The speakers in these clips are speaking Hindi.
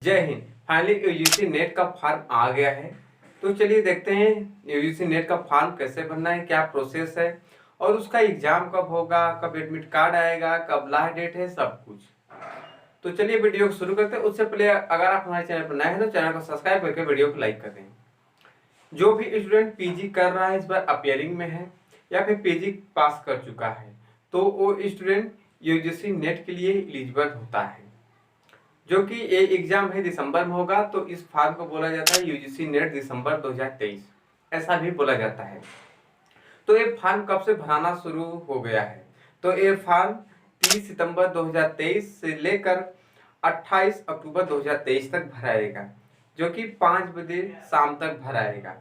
जय हिंद। फाइनली यूजीसी नेट का फॉर्म आ गया है। तो चलिए देखते हैं यूजीसी नेट का फॉर्म कैसे भरना है, क्या प्रोसेस है और उसका एग्जाम कब होगा, कब एडमिट कार्ड आएगा, कब लास्ट डेट है, सब कुछ। तो चलिए वीडियो को शुरू करते हैं। उससे पहले अगर आप हमारे चैनल पर नए हैं तो चैनल को सब्सक्राइब करके वीडियो को लाइक कर दें। जो भी स्टूडेंट पीजी कर रहा है, इस बार अपियरिंग में है या फिर पीजी पास कर चुका है, तो वो स्टूडेंट यूजीसी नेट के लिए एलिजिबल होता है। जो कि ये एग्जाम है दिसंबर में होगा, तो इस फॉर्म को बोला जाता है यूजीसी नेट दिसंबर 2023, ऐसा भी बोला जाता है। तो ये फॉर्म कब से भराना शुरू हो गया है? तो ये फॉर्म 30 सितंबर 2023 से लेकर 28 अक्टूबर 2023 तक भराएगा, जो कि 5 बजे शाम तक भराएगा।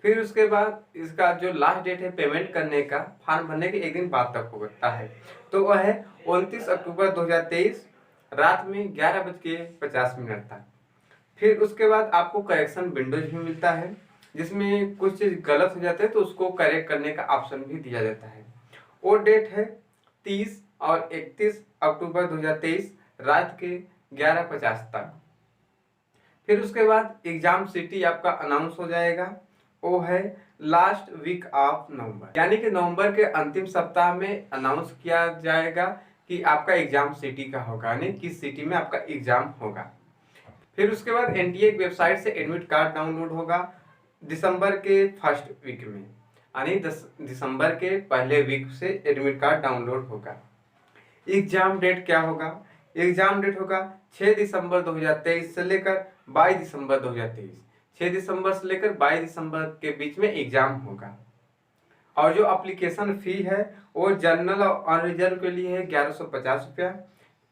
फिर उसके बाद इसका जो लास्ट डेट है पेमेंट करने का, फॉर्म भरने के एक दिन बाद तक होता है, तो वह है 29 अक्टूबर 2023 रात में 11:50 तक। फिर उसके बाद आपको करेक्शन विंडोज भी मिलता है, जिसमें कुछ चीज़ गलत हो जाते हैं तो उसको करेक्ट करने का ऑप्शन भी दिया जाता है। वो डेट है 30 और 31 अक्टूबर 2023 रात के 11:50 तक। फिर उसके बाद एग्जाम सिटी आपका अनाउंस हो जाएगा, वो है लास्ट वीक ऑफ नवंबर, यानी कि नवंबर के अंतिम सप्ताह में अनाउंस किया जाएगा कि आपका एग्जाम सिटी का होगा, यानी किस सिटी में आपका एग्जाम होगा। फिर उसके बाद एनटीए की वेबसाइट से एडमिट कार्ड डाउनलोड होगा दिसंबर के फर्स्ट वीक में, यानी दिसंबर के पहले वीक से एडमिट कार्ड डाउनलोड होगा। एग्जाम डेट क्या होगा? एग्जाम डेट होगा 6 दिसंबर 2023 से लेकर 22 दिसंबर 2023। 6 दिसंबर से लेकर 22 दिसंबर के बीच में एग्जाम होगा। और जो एप्लीकेशन फ़ी है वो जनरल और अनरिजर्व के लिए है 1150 रुपया।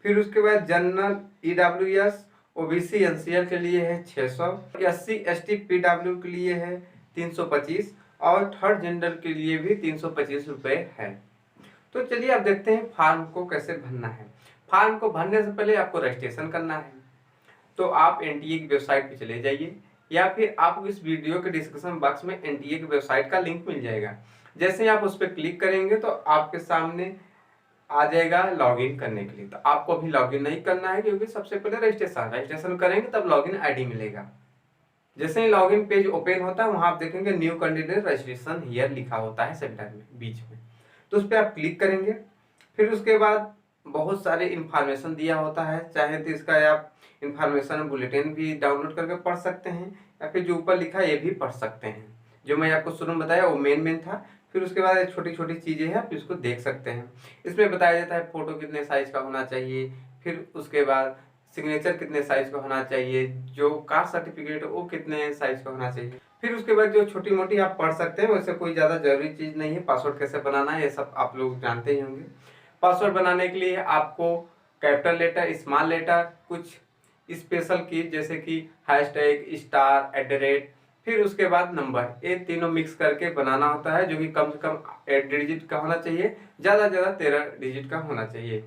फिर उसके बाद जनरल ईडब्ल्यूएस ओबीसी एनसीएल के लिए है 600, एससी एसटी पीडब्ल्यू के लिए है 325 और थर्ड जेंडर के लिए भी 325 रुपये है। तो चलिए अब देखते हैं फॉर्म को कैसे भरना है। फॉर्म को भरने से पहले आपको रजिस्ट्रेशन करना है, तो आप एनटीए की वेबसाइट पे चले जाइए या फिर आपको इस वीडियो के डिस्क्रिप्शन बॉक्स में एनटीए की वेबसाइट का लिंक मिल जाएगा। जैसे ही आप उस पर क्लिक करेंगे तो आपके सामने आ जाएगा लॉगिन करने के लिए। तो आपको अभी लॉगिन नहीं करना है, क्योंकि सबसे पहले रजिस्ट्रेशन करेंगे तब लॉगिन आईडी मिलेगा। जैसे ही लॉगिन पेज ओपन होता है वहां आप देखेंगे न्यू कैंडिडेट रजिस्ट्रेशन हियर लिखा होता है सेंटर में बीच में, तो उस पर आप क्लिक करेंगे। फिर उसके बाद बहुत सारे इंफॉर्मेशन दिया होता है, चाहे तो इसका आप इंफॉर्मेशन बुलेटिन भी डाउनलोड करके पढ़ सकते हैं या फिर जो ऊपर लिखा है ये भी पढ़ सकते हैं। जो मैं आपको शुरू में बताया वो मेन था। फिर उसके बाद छोटी छोटी चीज़ें हैं, आप इसको देख सकते हैं। इसमें बताया जाता है फोटो कितने साइज का होना चाहिए, फिर उसके बाद सिग्नेचर कितने साइज का होना चाहिए, जो कास्ट सर्टिफिकेट वो कितने साइज का होना चाहिए। फिर उसके बाद जो छोटी मोटी आप पढ़ सकते हैं, वैसे कोई ज़्यादा जरूरी चीज़ नहीं है। पासवर्ड कैसे बनाना है ये सब आप लोग जानते ही होंगे। पासवर्ड बनाने के लिए आपको कैपिटल लेटर, स्मॉल लेटर, कुछ स्पेशल की जैसे कि हैशटैग, स्टार, @ फिर उसके बाद नंबर, ये तीनों मिक्स करके बनाना होता है, जो कि कम से कम 8 डिजिट का होना चाहिए, ज़्यादा 13 डिजिट का होना चाहिए।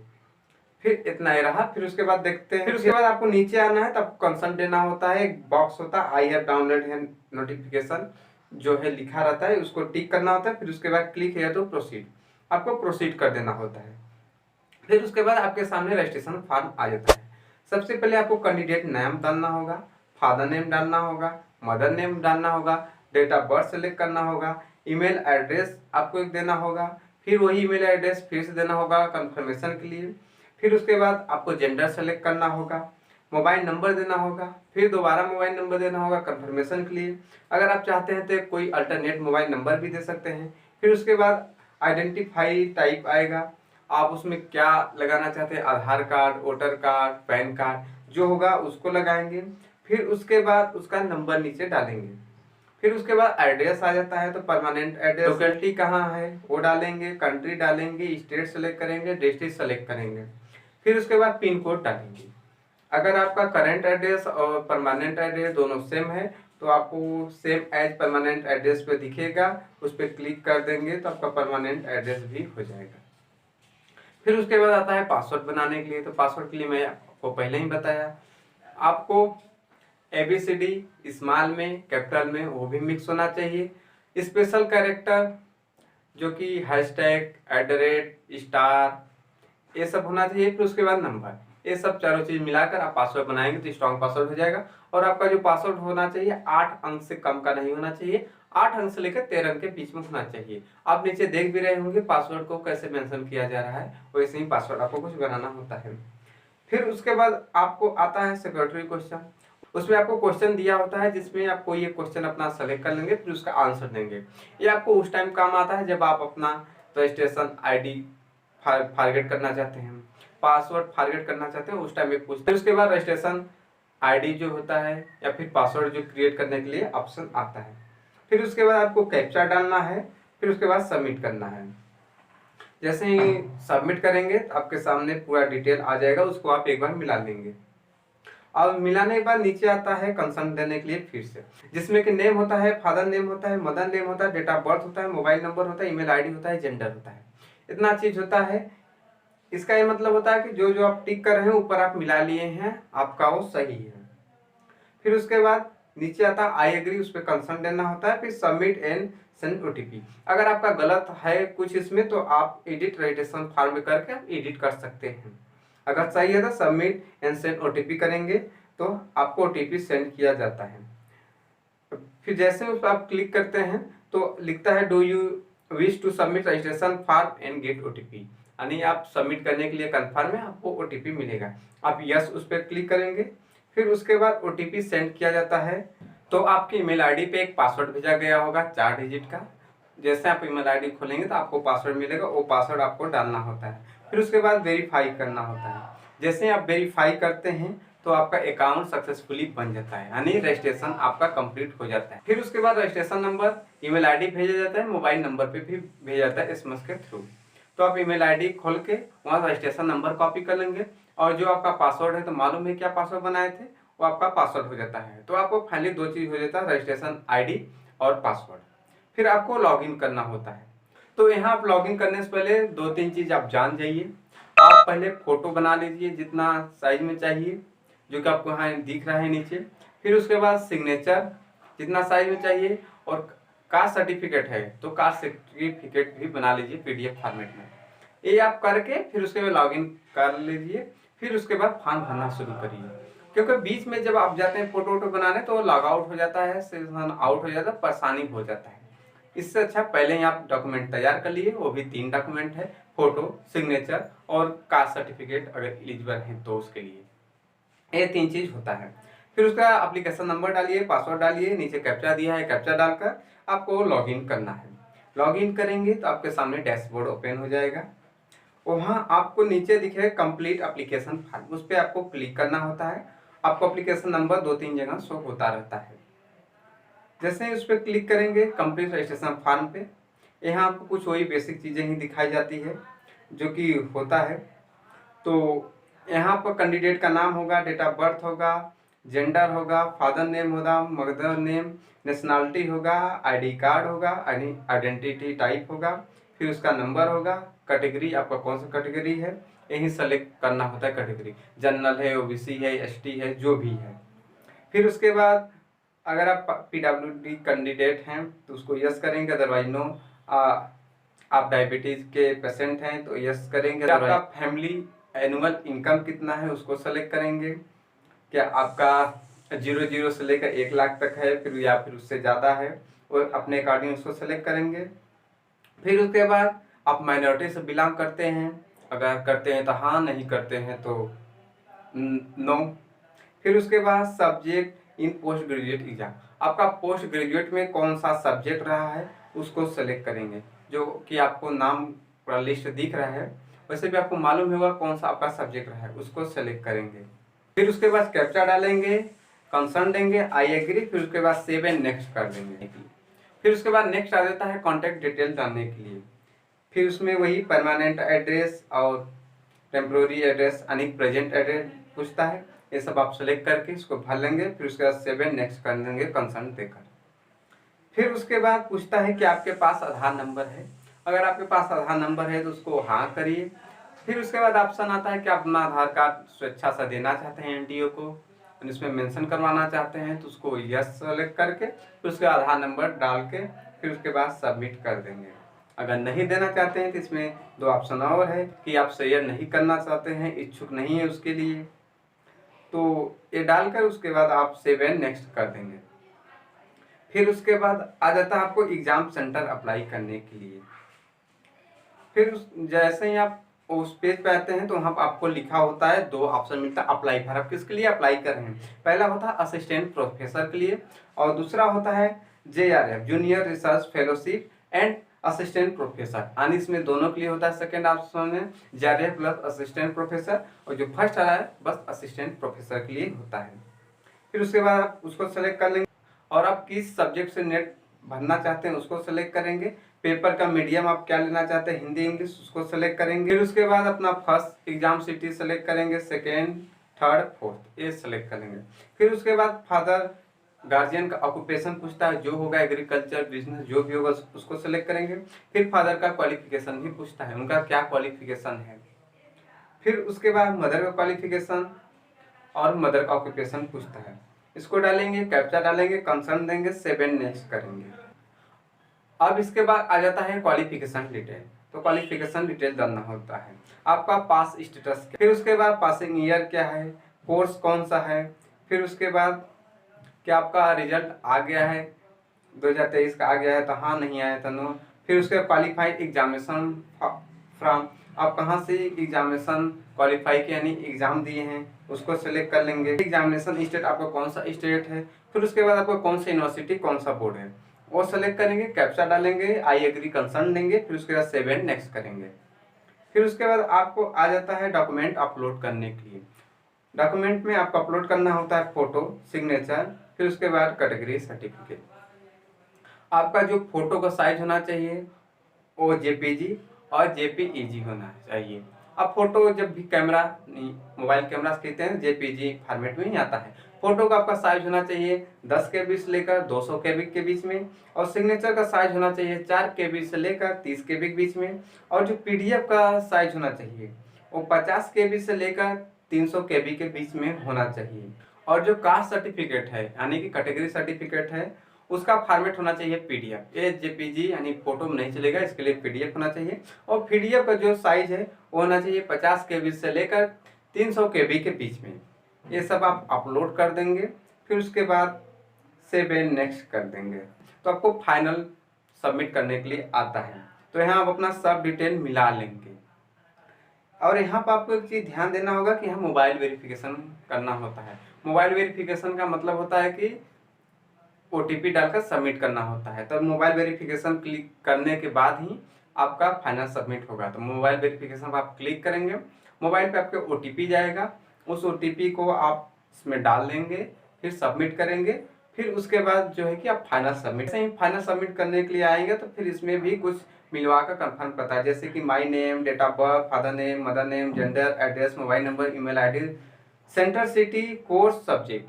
फिर इतना ही रहा। फिर उसके बाद देखते हैं, फिर उसके बाद आपको नीचे आना है, तब कंसर्न देना होता है। एक बॉक्स होता है आई हैव डाउनलोड है नोटिफिकेशन जो है लिखा रहता है, उसको टिक करना होता है। फिर उसके बाद क्लिक है तो प्रोसीड, आपको प्रोसीड कर देना होता है। फिर उसके बाद आपके सामने रजिस्ट्रेशन फॉर्म आ जाता है। सबसे पहले आपको कैंडिडेट नेम डालना होगा, फादर नेम डालना होगा, मदर नेम डालना होगा, डेट ऑफ बर्थ सेलेक्ट करना होगा, ईमेल एड्रेस आपको एक देना होगा, फिर वही ईमेल एड्रेस फिर से देना होगा कंफर्मेशन के लिए। फिर उसके बाद आपको जेंडर सेलेक्ट करना होगा, मोबाइल नंबर देना होगा, फिर दोबारा मोबाइल नंबर देना होगा कंफर्मेशन के लिए। अगर आप चाहते हैं तो कोई अल्टरनेट मोबाइल नंबर भी दे सकते हैं। फिर उसके बाद आइडेंटिफाई टाइप आएगा, आप उसमें क्या लगाना चाहते हैं, Aadhaar card, voter card, PAN card जो होगा उसको लगाएंगे। फिर उसके बाद उसका नंबर नीचे डालेंगे। फिर उसके बाद एड्रेस आ जाता है, तो परमानेंट एड्रेस, लोकेलिटी कहाँ है वो डालेंगे, कंट्री डालेंगे, स्टेट सेलेक्ट करेंगे, डिस्ट्रिक्ट सेलेक्ट करेंगे। फिर उसके बाद पिन कोड डालेंगे। अगर आपका करंट एड्रेस और परमानेंट एड्रेस दोनों सेम है तो आपको सेम एज परमानेंट एड्रेस पे दिखेगा, उस पर क्लिक कर देंगे तो आपका परमानेंट एड्रेस भी हो जाएगा। फिर उसके बाद आता है पासवर्ड बनाने के लिए। तो पासवर्ड के लिए मैं आपको पहले ही बताया, आपको ABCD स्मॉल में, कैपिटल में वो भी मिक्स होना चाहिए। स्पेशल कैरेक्टर जो कि हैशटैग, @ स्टार, ये सब होना चाहिए। फिर उसके बाद नंबर, ये सब चारों चीज मिलाकर आप पासवर्ड बनाएंगे तो स्ट्रॉन्ग पासवर्ड हो जाएगा। और आपका जो पासवर्ड होना चाहिए 8 अंक से कम का नहीं होना चाहिए, 8 अंक से लेकर 13 अंक के बीच में होना चाहिए। आप नीचे देख भी रहे होंगे पासवर्ड को कैसे मेंशन किया जा रहा है, वैसे ही पासवर्ड आपको कुछ बनाना होता है। फिर उसके बाद आपको आता है सिक्योरिटी क्वेश्चन। उसमें आपको क्वेश्चन दिया होता है जिसमें आपको ये क्वेश्चन अपना सेलेक्ट कर लेंगे, फिर उसका आंसर देंगे। ये आपको उस टाइम काम आता है जब आप अपना रजिस्ट्रेशन आईडी फॉरगेट करना चाहते हैं, पासवर्ड फॉरगेट करना चाहते हैं, उस टाइम में पूछते हैं। उसके बाद रजिस्ट्रेशन आईडी जो होता है या फिर पासवर्ड जो क्रिएट करने के लिए ऑप्शन आता है। फिर उसके बाद आपको कैप्चा डालना है, फिर उसके बाद सबमिट करना है। जैसे ही सबमिट करेंगे तो आपके सामने पूरा डिटेल आ जाएगा, उसको आप एक बार मिला लेंगे। और मिलाने के बाद नीचे आता है कंसर्न देने के लिए फिर से, जिसमें कि नेम होता है, फादर नेम होता है, मदर नेम होता है, डेट ऑफ बर्थ होता है, मोबाइल नंबर होता है, ईमेल आईडी होता है, जेंडर होता है, इतना चीज होता है। इसका ये मतलब होता है कि जो जो आप टिक कर रहे हैं ऊपर आप मिला लिए हैं, आपका वो सही है। फिर उसके बाद नीचे आता है आई एग्री, उस पर कंसर्न देना होता है, फिर सबमिट एंड सेंड ओटीपी। अगर आपका गलत है कुछ इसमें तो आप एडिट रजिस्ट्रेशन फॉर्म में करके आप एडिट कर सकते हैं। अगर सही है तो सबमिट एंड सेंड ओटीपी करेंगे तो आपको ओटीपी सेंड किया जाता है। फिर जैसे उस पर आप क्लिक करते हैं तो लिखता है do you wish to submit registration form and get OTP, यानी आप सबमिट करने के लिए कंफर्म है, आपको ओटीपी मिलेगा। आप यस उस पर क्लिक करेंगे, फिर उसके बाद ओटीपी सेंड किया जाता है। तो आपकी ईमेल आईडी पे एक पासवर्ड भेजा गया होगा 4 डिजिट का। जैसे आप ईमेल आईडी खोलेंगे तो आपको पासवर्ड मिलेगा, वो पासवर्ड आपको डालना होता है। फिर उसके बाद वेरीफाई करना होता है। जैसे आप वेरीफाई करते हैं तो आपका अकाउंट सक्सेसफुली बन जाता है, यानी रजिस्ट्रेशन आपका कंप्लीट हो जाता है। फिर उसके बाद रजिस्ट्रेशन नंबर, ईमेल आईडी भेजा जाता है, मोबाइल नंबर पे भी भेजा जाता है एसएमएस के थ्रू। तो आप ईमेल आईडी खोल के वहाँ रजिस्ट्रेशन नंबर कॉपी कर लेंगे, और जो आपका पासवर्ड है तो मालूम है क्या पासवर्ड बनाए थे, वो आपका पासवर्ड हो जाता है। तो आपको फाइनली 2 चीज हो जाता है, रजिस्ट्रेशन आईडी और पासवर्ड। फिर आपको लॉगिन करना होता है। तो यहाँ आप लॉगिन करने से पहले 2-3 चीज आप जान जाइए। आप पहले फोटो बना लीजिए जितना साइज में चाहिए, जो कि आपको यहाँ दिख रहा है नीचे। फिर उसके बाद सिग्नेचर जितना साइज में चाहिए, और कास्ट सर्टिफिकेट है तो कास्ट सर्टिफिकेट भी बना लीजिए पीडीएफ फॉर्मेट में। ये आप करके फिर उसके बाद लॉगिन कर लीजिए। फिर उसके बाद फॉर्म भरना शुरू करिए, क्योंकि बीच में जब आप जाते हैं फोटो वोटो बनाने तो लॉग आउट हो जाता है, सेशन आउट हो जाता है, परेशानी हो जाता है। इससे अच्छा पहले ही आप डॉक्यूमेंट तैयार कर लिए, वो भी 3 डॉक्यूमेंट है, फोटो, सिग्नेचर और कास्ट सर्टिफिकेट अगर एलिजिबल है तो उसके लिए ये 3 चीज होता है। फिर उसका एप्लीकेशन नंबर डालिए, पासवर्ड डालिए, नीचे कैप्चा दिया है, कैप्चा डालकर आपको लॉगिन करना है। लॉगिन करेंगे तो आपके सामने डैशबोर्ड ओपन हो जाएगा। वहाँ आपको नीचे दिखे कंप्लीट एप्लीकेशन फॉर्म, उस पर आपको क्लिक करना होता है। आपको एप्लीकेशन नंबर 2-3 जगह शो होता रहता है। जैसे ही उस पर क्लिक करेंगे कंप्लीट रजिस्ट्रेशन फॉर्म पे, यहाँ आपको कुछ वही बेसिक चीज़ें ही दिखाई जाती है जो कि होता है। तो यहाँ पर कैंडिडेट का नाम होगा, डेट ऑफ बर्थ होगा, जेंडर होगा, फादर नेम होगा, मदर नेम, नेशनैलिटी होगा, आईडी कार्ड होगा, आइडेंटिटी टाइप होगा, फिर उसका नंबर होगा, कैटेगरी आपका कौन सा कैटेगरी है यही सेलेक्ट करना होता है। कैटेगरी जनरल है, ओबीसी है, एसटी है, जो भी है। फिर उसके बाद अगर आप पीडब्ल्यूडी कैंडिडेट हैं तो उसको यस करेंगे, अदरवाइज नो। आप डायबिटीज के पेशेंट हैं तो यस करेंगे। आपका फैमिली एनुअल इनकम कितना है उसको सेलेक्ट करेंगे, क्या आपका 0 से लेकर 1 लाख तक है फिर या फिर उससे ज़्यादा है, और अपने अकॉर्डिंग उसको सेलेक्ट करेंगे। फिर उसके बाद आप माइनॉरिटी से बिलोंग करते हैं, अगर करते हैं तो हाँ, नहीं करते हैं तो नो। फिर उसके बाद subject in post graduate exam, आपका पोस्ट ग्रेजुएट में कौन सा सब्जेक्ट रहा है उसको सेलेक्ट करेंगे, जो कि आपको नाम पूरा लिस्ट दिख रहा है वैसे भी आपको मालूम होगा कौन सा आपका सब्जेक्ट रहा है, उसको सेलेक्ट करेंगे। फिर उसके बाद कैप्चा डालेंगे, कंसर्न देंगे, आई एग्री, फिर उसके बाद सेव एंड नेक्स्ट कर देंगे। फिर उसके बाद नेक्स्ट आ जाता है कॉन्टैक्ट डिटेल जानने के लिए। फिर उसमें वही परमानेंट एड्रेस और टेम्प्रोरी एड्रेस यानी प्रेजेंट एड्रेस पूछता है, ये सब आप सेलेक्ट करके इसको भर लेंगे। फिर उसके बाद सेव एंड नेक्स्ट कर देंगे कंसर्न देकर। फिर उसके बाद पूछता है कि आपके पास आधार नंबर है, अगर आपके पास आधार नंबर है तो उसको हाँ करिए। फिर उसके बाद ऑप्शन आता है कि आप अपना आधार कार्ड स्वेच्छा से देना चाहते हैं एनटीओ को, इसमें मेंशन करवाना चाहते हैं तो उसको यस सेलेक्ट करके फिर उसके आधार नंबर डाल के फिर उसके बाद सबमिट कर देंगे। अगर नहीं देना चाहते हैं तो इसमें 2 ऑप्शन और है कि आप शेयर नहीं करना चाहते हैं, इच्छुक नहीं है उसके लिए, तो ये डालकर उसके बाद आप सेव एंड नेक्स्ट कर देंगे। फिर उसके बाद आ जाता है आपको एग्ज़ाम सेंटर अप्लाई करने के लिए। फिर जैसे ही आप उस पेज पे आते हैं तो वहाँ पर आपको लिखा होता है, 2 ऑप्शन मिलता है अप्लाई फॉर। आप किसके लिए अप्लाई कर रहे हैं? पहला होता है असिस्टेंट प्रोफेसर के लिए और दूसरा होता है JRF junior research fellowship and assistant professor, यानी इसमें दोनों के लिए होता है। सेकेंड ऑप्शन में JRF प्लस असिस्टेंट प्रोफेसर और जो फर्स्ट आ रहा है बस असिस्टेंट प्रोफेसर के लिए होता है। फिर उसके बाद आप उसको सेलेक्ट कर लेंगे और आप किस सब्जेक्ट से नेट भरना चाहते हैं उसको सेलेक्ट करेंगे। पेपर का मीडियम आप क्या लेना चाहते हैं, हिंदी इंग्लिश, उसको सेलेक्ट करेंगे। फिर उसके बाद अपना फर्स्ट एग्जाम सिटी सेलेक्ट करेंगे, सेकेंड थर्ड फोर्थ ये सेलेक्ट करेंगे। फिर उसके बाद फादर गार्जियन का ऑक्यूपेशन पूछता है, जो होगा एग्रीकल्चर बिजनेस जो भी होगा उसको सेलेक्ट करेंगे। फिर फादर का क्वालिफिकेशन भी पूछता है, उनका क्या क्वालिफिकेशन है। फिर उसके बाद मदर का क्वालिफिकेशन और मदर का ऑक्यूपेशन पूछता है, इसको डालेंगे, कैप्चा डालेंगे, कंसर्न देंगे, सेव एंड नेक्स्ट करेंगे। अब इसके बाद आ जाता है क्वालिफिकेशन डिटेल। तो क्वालिफिकेशन डिटेल डालना होता है, आपका पास स्टेटस, फिर उसके बाद पासिंग ईयर क्या है, कोर्स कौन सा है, फिर उसके बाद क्या आपका रिजल्ट आ गया है 2023 का आ गया है तो हाँ, नहीं आया तो नो। फिर उसके क्वालिफाइड एग्जामिनेशन फ्रॉम, आप कहाँ से एग्जामिनेशन क्वालिफाई किया यानी एग्जाम दिए हैं उसको सेलेक्ट कर लेंगे। एग्जामिनेशन स्टेट आपका कौन सा स्टेट है, फिर उसके बाद आपको कौन सा यूनिवर्सिटी कौन सा बोर्ड है वो सेलेक्ट करेंगे, कैप्चा डालेंगे, आई एग्री कंसर्न देंगे, फिर उसके बाद सेव एंड नेक्स्ट करेंगे। फिर उसके बाद आपको आ जाता है डॉक्यूमेंट अपलोड करने के लिए। डॉक्यूमेंट में आपको अपलोड करना होता है फोटो, सिग्नेचर, फिर उसके बाद कैटेगरी सर्टिफिकेट। आपका जो फोटो का साइज होना चाहिए वो JPG और JPEG होना चाहिए। अब फोटो जब भी कैमरा मोबाइल कैमरा से खींचते हैं JPG फॉर्मेट में ही आता है। फोटो का आपका साइज होना चाहिए 10 KB से लेकर 200 KB के बीच में और सिग्नेचर का साइज होना चाहिए 4 KB से लेकर 30 KB के बीच में और जो PDF का साइज होना चाहिए वो 50 KB से लेकर 300 KB के बीच में होना चाहिए। और जो कास्ट सर्टिफिकेट है यानी कि कैटेगरी सर्टिफिकेट है उसका फॉर्मेट होना चाहिए PDF। ये JPG यानी फोटो में नहीं चलेगा, इसके लिए PDF होना चाहिए। और PDF का जो साइज है वो होना चाहिए 50 KB से लेकर 300 KB के बीच में। ये सब आप अपलोड कर देंगे, फिर उसके बाद सेव एंड नेक्स्ट कर देंगे तो आपको फाइनल सबमिट करने के लिए आता है। तो यहाँ आप अपना सब डिटेल मिला लेंगे। और यहाँ पर आपको एक चीज़ ध्यान देना होगा कि यहाँ मोबाइल वेरिफिकेशन करना होता है। मोबाइल वेरिफिकेशन का मतलब होता है कि OTP डालकर सबमिट करना होता है। तब मोबाइल वेरिफिकेशन क्लिक करने के बाद ही आपका फाइनल सबमिट होगा। तो मोबाइल वेरिफिकेशन पर आप क्लिक करेंगे, मोबाइल पे आपके OTP जाएगा, उस OTP को आप इसमें डाल देंगे, फिर सबमिट करेंगे। फिर उसके बाद जो है कि आप फाइनल सबमिट, से ही फाइनल सबमिट करने के लिए आएंगे तो फिर इसमें भी कुछ मिलवा कर कन्फर्म करता है, जैसे कि my name, date of birth, father name, mother name, gender, address, mobile number, email ID, centre city, course, subject,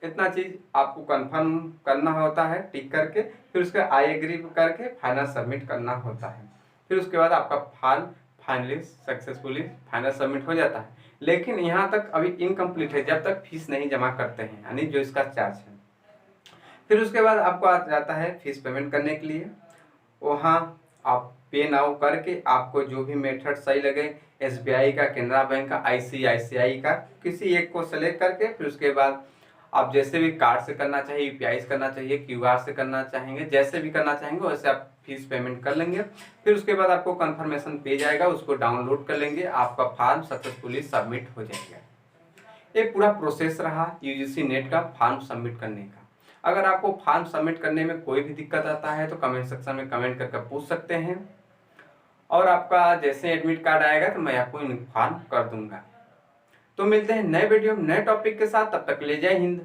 इतना चीज़ आपको कंफर्म करना होता है टिक करके। फिर उसके आई एग्री करके फाइनल सबमिट करना होता है। फिर उसके बाद आपका form finally successfully final submit हो जाता है। लेकिन यहाँ तक अभी इनकम्प्लीट है जब तक फीस नहीं जमा करते हैं, यानी जो इसका चार्ज है। फिर उसके बाद आपको आ जाता है फीस पेमेंट करने के लिए। वहाँ आप पे नाउ करके आपको जो भी मेथड सही लगे, SBI का, केनरा बैंक का, ICICI का, किसी एक को सेलेक्ट करके फिर उसके बाद आप जैसे भी कार्ड से करना चाहिए, UPI से करना चाहिए, QR से करना चाहेंगे, जैसे भी करना चाहेंगे वैसे आप फीस पेमेंट कर लेंगे। फिर उसके बाद आपको कंफर्मेशन पेज आएगा, उसको डाउनलोड कर लेंगे, आपका फॉर्म सक्सेसफुली सबमिट हो जाएगा। ये पूरा प्रोसेस रहा UGC नेट का फॉर्म सबमिट करने का। अगर आपको फॉर्म सबमिट करने में कोई भी दिक्कत आता है तो कमेंट सेक्शन में कमेंट करके पूछ सकते हैं और आपका जैसे एडमिट कार्ड आएगा तो मैं आपको इन्फॉर्म कर दूंगा। तो मिलते हैं नए वीडियो नए टॉपिक के साथ, तब तक ले जय हिंद।